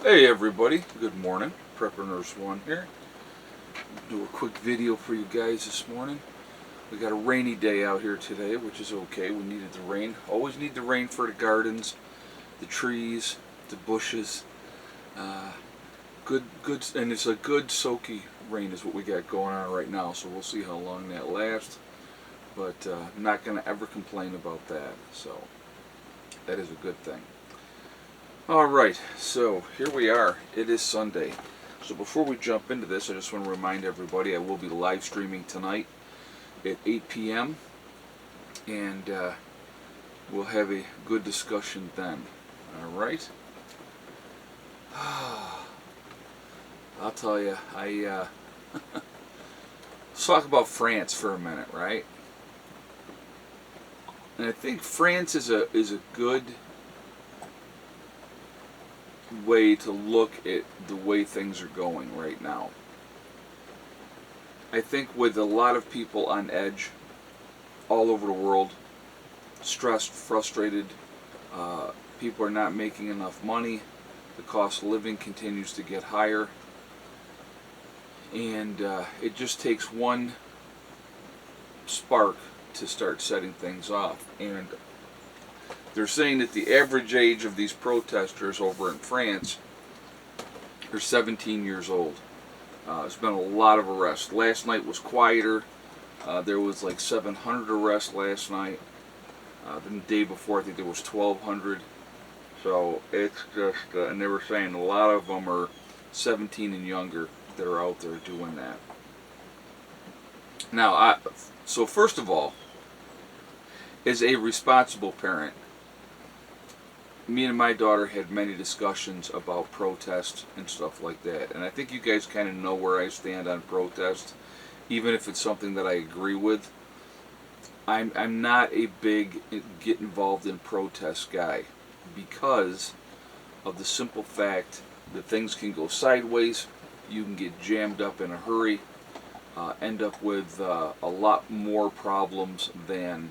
Hey everybody, good morning. Prepper Nurse 1 here. Do a quick video for you guys this morning. We got a rainy day out here today, which is okay. We needed the rain. Always need the rain for the gardens, the trees, the bushes. Good, and it's a good soaky rain is what we got going on right now. So we'll see how long that lasts. But I'm not gonna ever complain about that. So that is a good thing. Alright, so here we are. It is Sunday. So before we jump into this, I just want to remind everybody I will be live streaming tonight at 8 p.m. and we'll have a good discussion then. Alright? I'll tell you, let's talk about France for a minute, right? And I think France is a good way to look at the way things are going right now. I think with a lot of people on edge all over the world, stressed, frustrated, people are not making enough money, the cost of living continues to get higher, and it just takes one spark to start setting things off. And they're saying that the average age of these protesters over in France are 17 years old. There's been a lot of arrests. Last night was quieter. There was like 700 arrests last night. The day before, I think there was 1,200. So it's just, and they were saying a lot of them are 17 and younger that are out there doing that. Now, so first of all, as a responsible parent, me and my daughter had many discussions about protests and stuff like that, and I think you guys kind of know where I stand on protest, even if it's something that I agree with. I'm not a big get involved in protest guy because of the simple fact that things can go sideways. You can get jammed up in a hurry, end up with a lot more problems than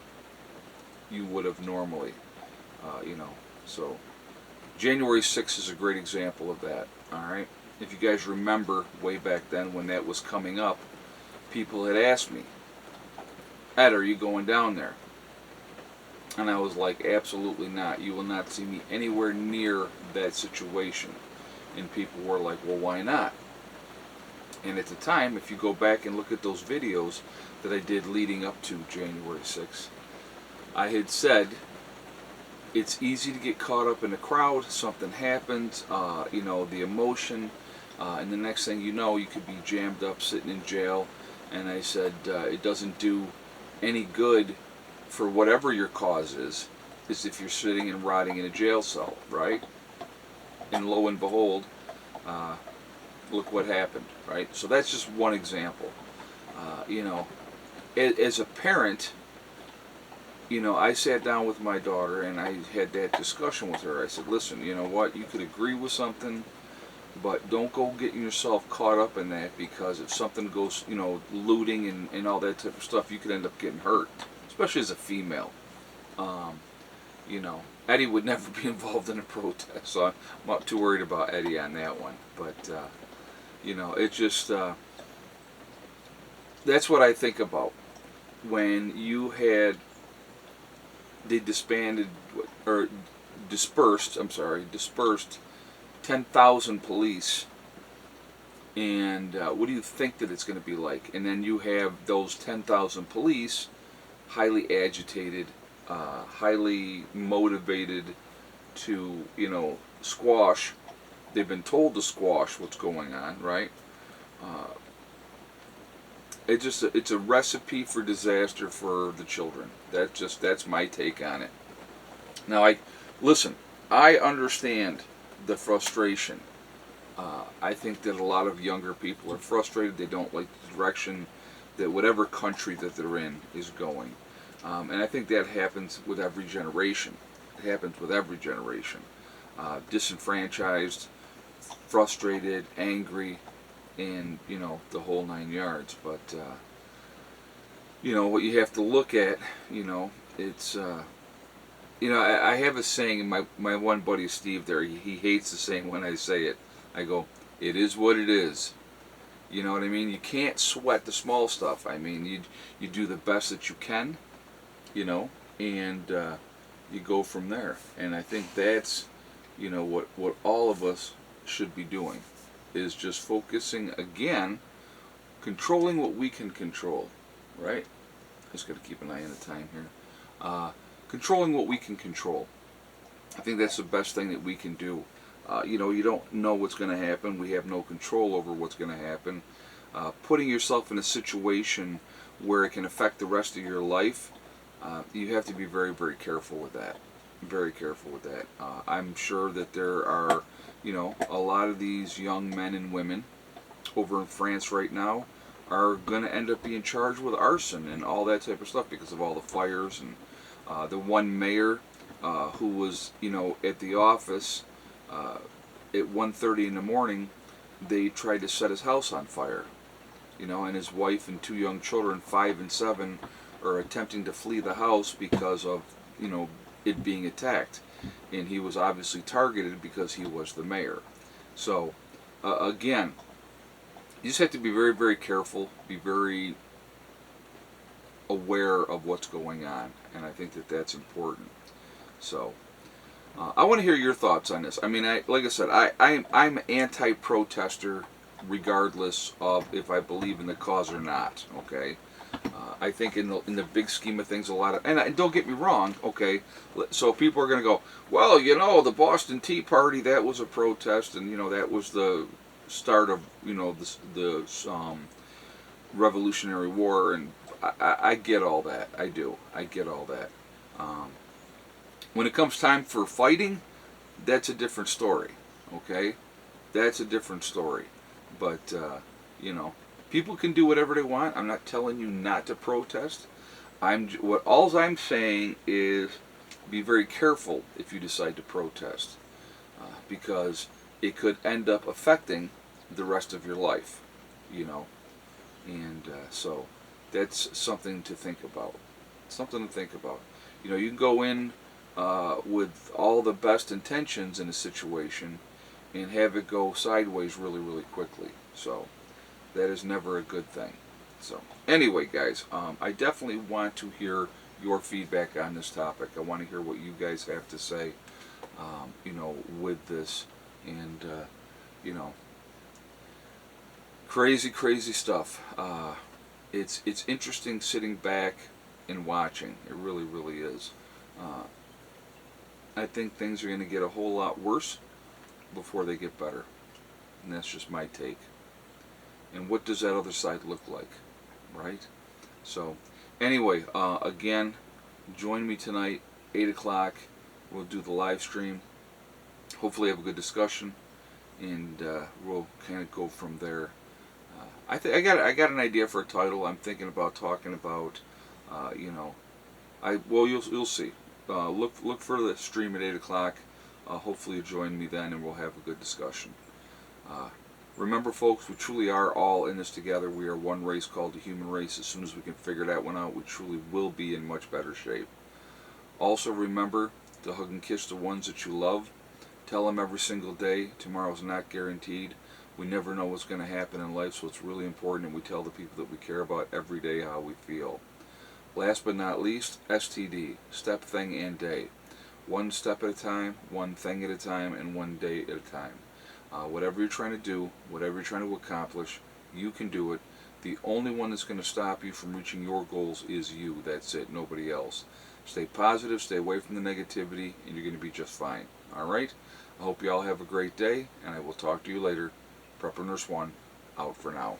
you would have normally, So January 6th is a great example of that. Alright, if you guys remember way back then when that was coming up, people had asked me, Ed, are you going down there? And I was like, absolutely not. You will not see me anywhere near that situation. And people were like, well, why not? And at the time, if you go back and look at those videos that I did leading up to January 6th, I had said, it's easy to get caught up in a crowd, something happens, the emotion, and the next thing you know, you could be jammed up sitting in jail. And I said, it doesn't do any good for whatever your cause is if you're sitting and rotting in a jail cell, right? And lo and behold, look what happened, right? So that's just one example. As a parent, I sat down with my daughter and I had that discussion with her. I said, listen, you know what, you could agree with something, but don't go getting yourself caught up in that, because if something goes, looting and all that type of stuff, you could end up getting hurt, especially as a female. Eddie would never be involved in a protest, so I'm not too worried about Eddie on that one. But, it's just, that's what I think about when you had they disbanded or dispersed 10,000 police, and what do you think that it's going to be like? And then you have those 10,000 police highly agitated, highly motivated to squash. They've been told to squash what's going on, right? It's a recipe for disaster for the children. That's my take on it. Now, I understand the frustration. I think that a lot of younger people are frustrated. They don't like the direction that whatever country that they're in is going, and I think that happens with every generation. It happens with every generation. Disenfranchised, frustrated, angry, and the whole 9 yards. But what you have to look at, it's I have a saying, and my one buddy Steve there, he hates the saying when I say it. I go, it is what it is. You know what I mean? You can't sweat the small stuff. I mean, you do the best that you can, and you go from there. And I think that's, what all of us should be doing, is just focusing again, controlling what we can control, right? Just got to keep an eye on the time here. Controlling what we can control. I think that's the best thing that we can do. You don't know what's going to happen. We have no control over what's going to happen. Putting yourself in a situation where it can affect the rest of your life, you have to be very, very careful with that. Very careful with that. I'm sure that there are, a lot of these young men and women over in France right now are going to end up being charged with arson and all that type of stuff because of all the fires. And the one mayor who was, at the office at 1:30 in the morning, they tried to set his house on fire. And his wife and two young children, 5 and 7, are attempting to flee the house because of, it being attacked. And he was obviously targeted because he was the mayor. So, again, you just have to be very, very careful, be very aware of what's going on, and I think that that's important. So, I want to hear your thoughts on this. I mean, like I said, I'm anti-protester regardless of if I believe in the cause or not. Okay, I think in the big scheme of things, a lot of, and don't get me wrong. Okay, so people are going to go, well, the Boston Tea Party, that was a protest, and that was the start of the Revolutionary War, and I get all that. I do. I get all that. When it comes time for fighting, that's a different story. Okay, that's a different story. But people can do whatever they want. I'm not telling you not to protest. All I'm saying is be very careful if you decide to protest, because it could end up affecting the rest of your life. And so that's something to think about. Something to think about. You can go in with all the best intentions in a situation and have it go sideways really, really quickly. So that is never a good thing. So anyway, guys, I definitely want to hear your feedback on this topic. I want to hear what you guys have to say, with this, and crazy, crazy stuff. It's interesting sitting back and watching. It really, really is. I think things are going to get a whole lot worse before they get better. And that's just my take. And what does that other side look like? Right? So, anyway, again, join me tonight, 8 o'clock. We'll do the live stream. Hopefully have a good discussion. And we'll kind of go from there. I got an idea for a title. I'm thinking about talking about, you'll see. Look for the stream at 8 o'clock. Hopefully you'll join me then, and we'll have a good discussion. Remember, folks, we truly are all in this together. We are one race called the human race. As soon as we can figure that one out, we truly will be in much better shape. Also, remember to hug and kiss the ones that you love. Tell them every single day, tomorrow's not guaranteed. We never know what's going to happen in life, so it's really important that we tell the people that we care about every day how we feel. Last but not least, STD, step, thing, and day. One step at a time, one thing at a time, and one day at a time. Whatever you're trying to do, whatever you're trying to accomplish, you can do it. The only one that's going to stop you from reaching your goals is you. That's it, nobody else. Stay positive, stay away from the negativity, and you're going to be just fine. Alright? I hope you all have a great day, and I will talk to you later. Prepper Nurse 1, out for now.